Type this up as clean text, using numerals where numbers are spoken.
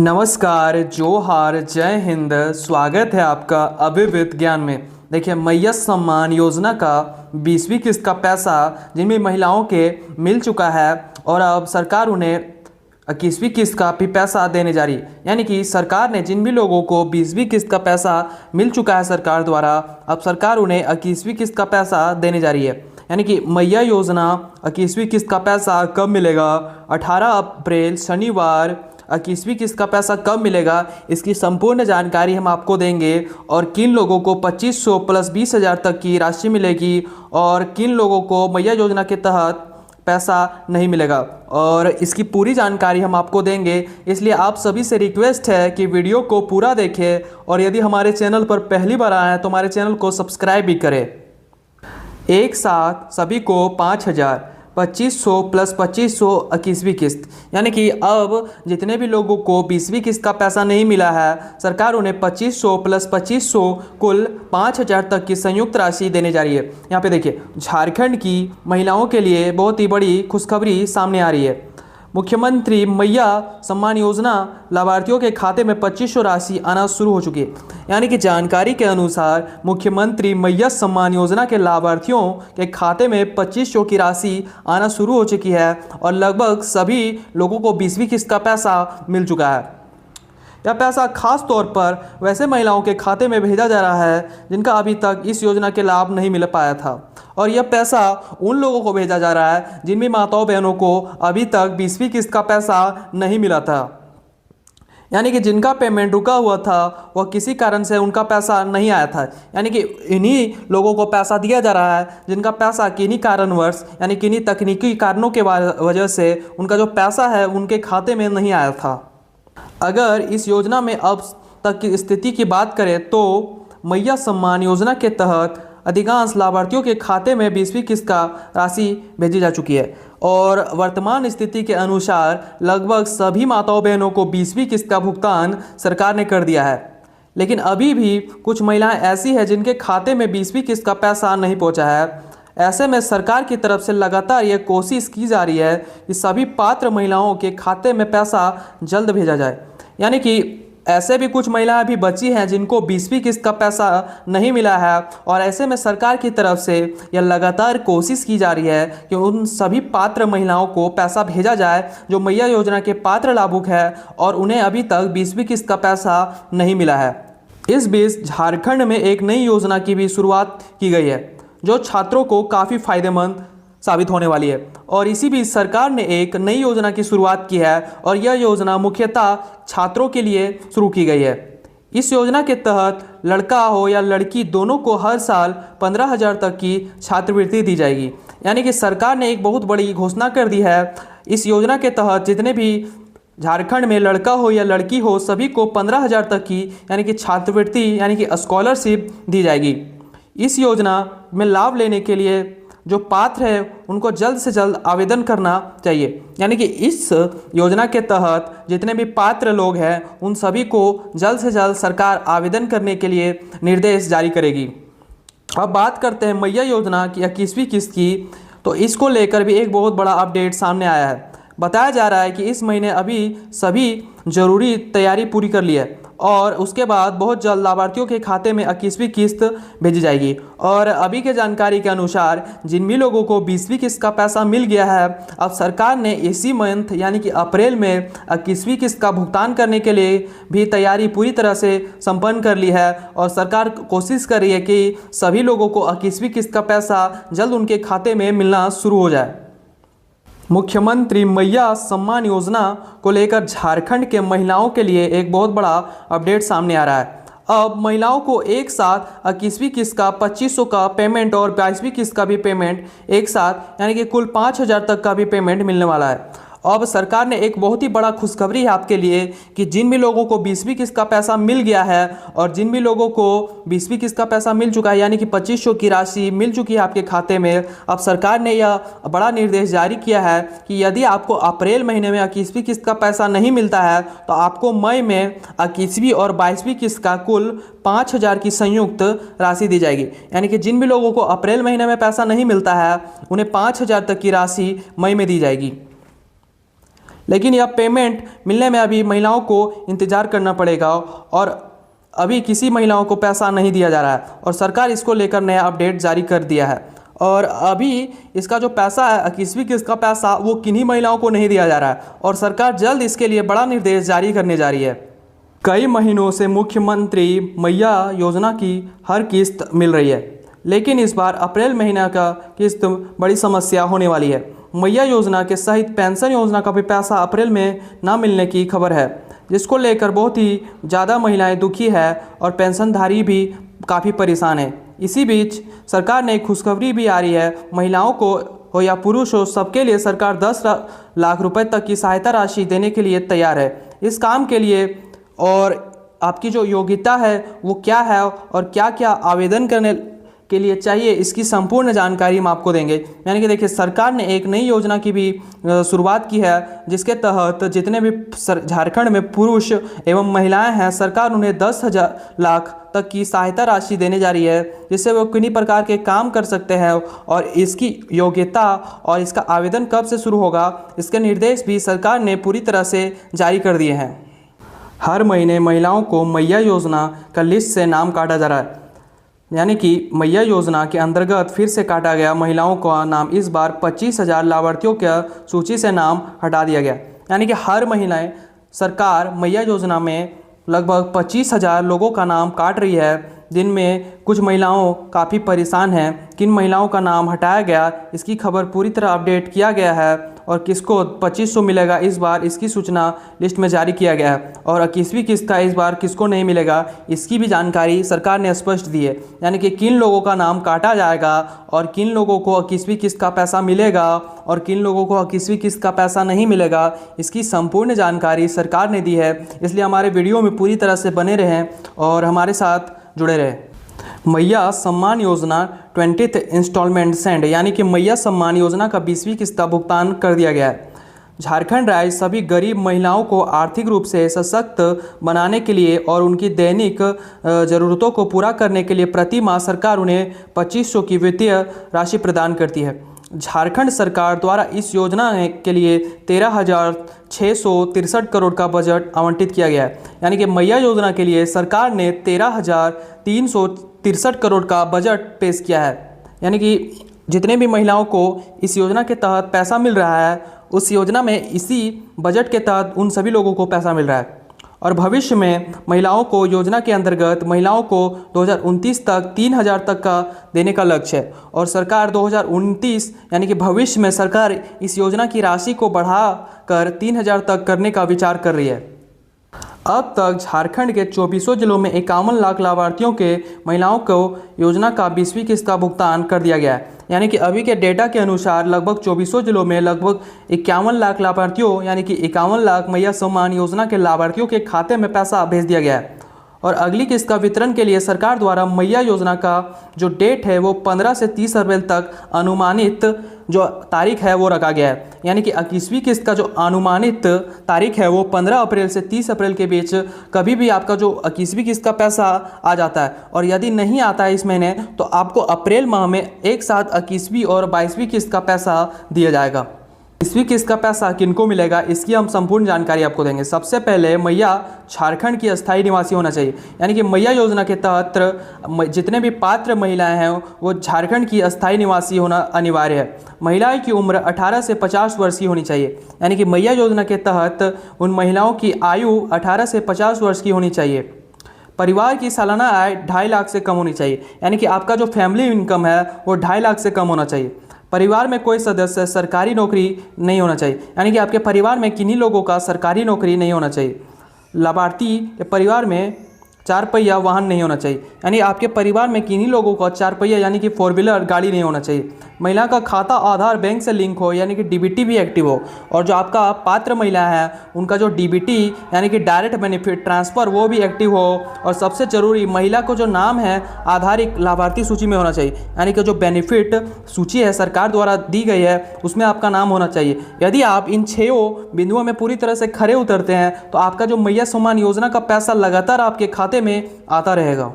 नमस्कार, जोहार, जय हिंद। स्वागत है आपका अभिवित ज्ञान में। देखिए, मैया सम्मान योजना का 20वीं किस्त का पैसा जिनमें महिलाओं के मिल चुका है और अब सरकार उन्हें 21वीं किस्त का भी पैसा देने जा रही है। यानी कि सरकार ने जिन भी लोगों को 20वीं किस्त का पैसा मिल चुका है सरकार द्वारा, अब सरकार उन्हें 21वीं किस्त का पैसा देने जा रही है। यानी कि मैया योजना 21वीं किस्त का पैसा कब मिलेगा, 18 अप्रैल शनिवार 21वीं किस्त का पैसा कब मिलेगा, इसकी संपूर्ण जानकारी हम आपको देंगे। और किन लोगों को 2500 प्लस 20,000 तक की राशि मिलेगी और किन लोगों को मैया योजना के तहत पैसा नहीं मिलेगा, और इसकी पूरी जानकारी हम आपको देंगे। इसलिए आप सभी से रिक्वेस्ट है कि वीडियो को पूरा देखें और यदि हमारे चैनल पर पहली बार आए हैं तो हमारे चैनल को सब्सक्राइब भी करें। एक साथ सभी को 5,000, 2500 प्लस 2500 21वीं किस्त। यानी कि अब जितने भी लोगों को 20वीं किस्त का पैसा नहीं मिला है, सरकार उन्हें 2500 प्लस 2500 कुल 5,000 तक की संयुक्त राशि देने जा रही है। यहाँ पे देखिए, झारखंड की महिलाओं के लिए बहुत ही बड़ी खुशखबरी सामने आ रही है। मुख्यमंत्री मैया सम्मान योजना लाभार्थियों के खाते में 2500 राशि आना शुरू हो चुकी है। यानी कि जानकारी के अनुसार मुख्यमंत्री मैया सम्मान योजना के लाभार्थियों के खाते में 2500 की राशि आना शुरू हो चुकी है और लगभग सभी लोगों को 20वीं किस्त का पैसा मिल चुका है। यह पैसा खास तौर पर वैसे महिलाओं के खाते में भेजा जा रहा है जिनका अभी तक इस योजना के लाभ नहीं मिल पाया था, और यह पैसा उन लोगों को भेजा जा रहा है जिन भी माताओं बहनों को अभी तक 20वीं किस्त का पैसा नहीं मिला था। यानी कि जिनका पेमेंट रुका हुआ था वह किसी कारण से उनका पैसा नहीं आया था। यानी कि इन्हीं लोगों को पैसा दिया जा रहा है जिनका पैसा किन्हीं कारणवश, यानी किन्हीं तकनीकी कारणों के वजह से उनका जो पैसा है उनके खाते में नहीं आया था। अगर इस योजना में अब तक की स्थिति की बात करें तो मैया सम्मान योजना के तहत अधिकांश लाभार्थियों के खाते में 20वीं किस्त का राशि भेजी जा चुकी है और वर्तमान स्थिति के अनुसार लगभग सभी माताओं बहनों को 20वीं किस्त का भुगतान सरकार ने कर दिया है। लेकिन अभी भी कुछ महिलाएं ऐसी हैं जिनके खाते में 20वीं किस्त का पैसा नहीं पहुंचा है। ऐसे में सरकार की तरफ से लगातार ये कोशिश की जा रही है कि सभी पात्र महिलाओं के खाते में पैसा जल्द भेजा जाए। यानी कि ऐसे भी कुछ महिलाएं भी बची हैं जिनको 20वीं किस्त का पैसा नहीं मिला है, और ऐसे में सरकार की तरफ से यह लगातार कोशिश की जा रही है कि उन सभी पात्र महिलाओं को पैसा भेजा जाए जो मैया योजना के पात्र लाभुक है और उन्हें अभी तक 20वीं किस्त का पैसा नहीं मिला है। इस बीच झारखंड में एक नई योजना की भी शुरुआत की गई है जो छात्रों को काफ़ी फायदेमंद साबित होने वाली है, और इसी बीच सरकार ने एक नई योजना की शुरुआत की है और यह योजना मुख्यतः छात्रों के लिए शुरू की गई है। इस योजना के तहत लड़का हो या लड़की दोनों को हर साल 15,000 तक की छात्रवृत्ति दी जाएगी। यानी कि सरकार ने एक बहुत बड़ी घोषणा कर दी है। इस योजना के तहत जितने भी झारखंड में लड़का हो या लड़की हो सभी को 15,000 तक की यानी कि छात्रवृत्ति यानी कि स्कॉलरशिप दी जाएगी। इस योजना में लाभ लेने के लिए जो पात्र है उनको जल्द से जल्द आवेदन करना चाहिए। यानी कि इस योजना के तहत जितने भी पात्र लोग हैं उन सभी को जल्द से जल्द सरकार आवेदन करने के लिए निर्देश जारी करेगी। अब बात करते हैं मैया योजना की 21वीं किस्त की, तो इसको लेकर भी एक बहुत बड़ा अपडेट सामने आया है। बताया जा रहा है कि इस महीने अभी सभी जरूरी तैयारी पूरी कर ली है और उसके बाद बहुत जल्द लाभार्थियों के खाते में 21वीं किस्त भेजी जाएगी। और अभी के जानकारी के अनुसार जिन भी लोगों को 20वीं किस्त का पैसा मिल गया है, अब सरकार ने इसी मंथ यानी कि अप्रैल में 21वीं किस्त का भुगतान करने के लिए भी तैयारी पूरी तरह से संपन्न कर ली है और सरकार कोशिश कर रही है कि सभी लोगों को 21वीं किस्त का पैसा जल्द उनके खाते में मिलना शुरू हो जाए। मुख्यमंत्री मैया सम्मान योजना को लेकर झारखंड के महिलाओं के लिए एक बहुत बड़ा अपडेट सामने आ रहा है। अब महिलाओं को एक साथ 21वीं किस्त का 2500 का पेमेंट और 22वीं किस्त का भी पेमेंट एक साथ यानी कि कुल 5,000 तक का भी पेमेंट मिलने वाला है। अब सरकार ने एक बहुत ही बड़ा खुशखबरी है आपके लिए कि जिन भी लोगों को 20वीं किस्त का पैसा मिल गया है और जिन भी लोगों को 20वीं किस्त का पैसा मिल चुका है यानी कि 2500 की राशि मिल चुकी है आपके खाते में, अब सरकार ने यह बड़ा निर्देश जारी किया है कि यदि आपको अप्रैल महीने में 21वीं किस्त का पैसा नहीं मिलता है तो आपको मई में 21वीं और 22वीं किस्त का कुल 5,000 की संयुक्त राशि दी जाएगी। यानी कि जिन भी लोगों को अप्रैल महीने में पैसा नहीं मिलता है उन्हें 5,000 तक की राशि मई में दी जाएगी। लेकिन यह पेमेंट मिलने में अभी महिलाओं को इंतज़ार करना पड़ेगा और अभी किसी महिलाओं को पैसा नहीं दिया जा रहा है और सरकार इसको लेकर नया अपडेट जारी कर दिया है। और अभी इसका जो पैसा है 21वीं किस्त का पैसा वो किन्हीं महिलाओं को नहीं दिया जा रहा है और सरकार जल्द इसके लिए बड़ा निर्देश जारी करने जा रही है। कई महीनों से मुख्यमंत्री मैया योजना की हर किस्त मिल रही है, लेकिन इस बार अप्रैल महीना का किस्त बड़ी समस्या होने वाली है। मैया योजना के सहित पेंशन योजना का भी पैसा अप्रैल में ना मिलने की खबर है, जिसको लेकर बहुत ही ज़्यादा महिलाएं दुखी है और पेंशनधारी भी काफ़ी परेशान है। इसी बीच सरकार ने खुशखबरी भी आ रही है, महिलाओं को हो या पुरुष हो सबके लिए सरकार 10 लाख रुपए तक की सहायता राशि देने के लिए तैयार है। इस काम के लिए और आपकी जो योग्यता है वो क्या है और क्या क्या आवेदन करने के लिए चाहिए, इसकी संपूर्ण जानकारी हम आपको देंगे। यानी कि देखिए, सरकार ने एक नई योजना की भी शुरुआत की है, जिसके तहत जितने भी झारखंड में पुरुष एवं महिलाएं हैं, सरकार उन्हें 10,000 लाख तक की सहायता राशि देने जा रही है, जिससे वो किन्हीं प्रकार के काम कर सकते हैं। और इसकी योग्यता और इसका आवेदन कब से शुरू होगा, इसके निर्देश भी सरकार ने पूरी तरह से जारी कर दिए हैं। हर महीने महिलाओं को मैया योजना का लिस्ट से नाम काटा जा रहा है, यानी कि मैया योजना के अंतर्गत फिर से काटा गया महिलाओं का नाम। इस बार 25,000 लाभार्थियों के सूची से नाम हटा दिया गया, यानी कि हर महीने सरकार मैया योजना में लगभग 25,000 लोगों का नाम काट रही है, जिनमें कुछ महिलाओं काफ़ी परेशान हैं। किन महिलाओं का नाम हटाया गया, इसकी खबर पूरी तरह अपडेट किया गया है और किसको 2500 मिलेगा इस बार, इसकी सूचना लिस्ट में जारी किया गया है। और 21वीं किस्त का इस बार किसको नहीं मिलेगा, इसकी भी जानकारी सरकार ने स्पष्ट दी है, यानी कि किन लोगों का नाम काटा जाएगा और किन लोगों को 21वीं किस्त का पैसा मिलेगा और किन लोगों को 21वीं किस्त का पैसा नहीं मिलेगा, इसकी संपूर्ण जानकारी सरकार ने दी है। इसलिए हमारे वीडियो में पूरी तरह से बने रहें और हमारे साथ जुड़े रहें। मैया Samman Yojana 20th instalment send, यानी कि मैया सम्मान योजना का 20वीं किस्त का भुगतान कर दिया गया है। झारखंड राज्य सभी गरीब महिलाओं को आर्थिक रूप से सशक्त बनाने के लिए और उनकी दैनिक ज़रूरतों को पूरा करने के लिए प्रति माह सरकार उन्हें 2500 की वित्तीय राशि प्रदान करती है। झारखंड सरकार द्वारा इस योजना के लिए 13,663 करोड़ का बजट आवंटित किया गया है, यानी कि मैया योजना के लिए सरकार ने 13,363 करोड़ का बजट पेश किया है। यानी कि जितने भी महिलाओं को इस योजना के तहत पैसा मिल रहा है, उस योजना में इसी बजट के तहत उन सभी लोगों को पैसा मिल रहा है। और भविष्य में महिलाओं को योजना के अंतर्गत महिलाओं को 2029 तक 3,000 तक का देने का लक्ष्य है और सरकार 2029 यानी कि भविष्य में सरकार इस योजना की राशि को बढ़ाकर 3,000 तक करने का विचार कर रही है। अब तक झारखंड के 24 जिलों में 51 लाख लाभार्थियों के महिलाओं को योजना का 20वीं किस्त का भुगतान कर दिया गया है, यानी कि अभी के डेटा के अनुसार लगभग 24 जिलों में लगभग 51 लाख लाभार्थियों यानी कि 51 लाख मैया सम्मान योजना के लाभार्थियों के खाते में पैसा भेज दिया गया है। और अगली किस्त का वितरण के लिए सरकार द्वारा मैया योजना का जो डेट है वो 15 से 30 अप्रैल तक अनुमानित जो तारीख है वो रखा गया है, यानी कि 21वीं किस्त का जो अनुमानित तारीख है वो 15 अप्रैल से 30 अप्रैल के बीच कभी भी आपका जो 21वीं किस्त का पैसा आ जाता है। और यदि नहीं आता है इस महीने तो आपको अप्रैल माह में एक साथ 21वीं और 22वीं किस्त का पैसा दिया जाएगा। 20वीं किस्त का पैसा किनको मिलेगा, इसकी हम संपूर्ण जानकारी आपको देंगे। सबसे पहले मैया झारखंड की अस्थायी निवासी होना चाहिए, यानी कि मैया योजना के तहत जितने भी पात्र महिलाएं हैं वो झारखंड की अस्थायी निवासी होना अनिवार्य है। महिलाओं की उम्र 18 से 50 वर्ष की होनी चाहिए, यानी कि मैया योजना के तहत उन महिलाओं की आयु 18 से 50 वर्ष की होनी चाहिए। परिवार की सालाना आय 2.5 लाख से कम होनी चाहिए, यानी कि आपका जो फैमिली इनकम है वो 2.5 लाख से कम होना चाहिए। परिवार में कोई सदस्य सरकारी नौकरी नहीं होना चाहिए, यानी कि आपके परिवार में किन्हीं लोगों का सरकारी नौकरी नहीं होना चाहिए। लाभार्थी के परिवार में 4 पहिया वाहन नहीं होना चाहिए, यानी आपके परिवार में किन्हीं लोगों का 4 पहिया यानी कि 4 व्हीलर गाड़ी नहीं होना चाहिए। महिला का खाता आधार बैंक से लिंक हो, यानी कि डीबीटी भी एक्टिव हो। और जो आपका पात्र महिला है उनका जो डीबीटी यानी कि डायरेक्ट बेनिफिट ट्रांसफ़र वो भी एक्टिव हो। और सबसे ज़रूरी, महिला को जो नाम है आधारित लाभार्थी सूची में होना चाहिए, यानी कि जो बेनिफिट सूची है सरकार द्वारा दी गई है उसमें आपका नाम होना चाहिए। यदि आप इन 6 बिंदुओं में पूरी तरह से खरे उतरते हैं तो आपका जो मैया सम्मान योजना का पैसा लगातार आपके खाते में आता रहेगा।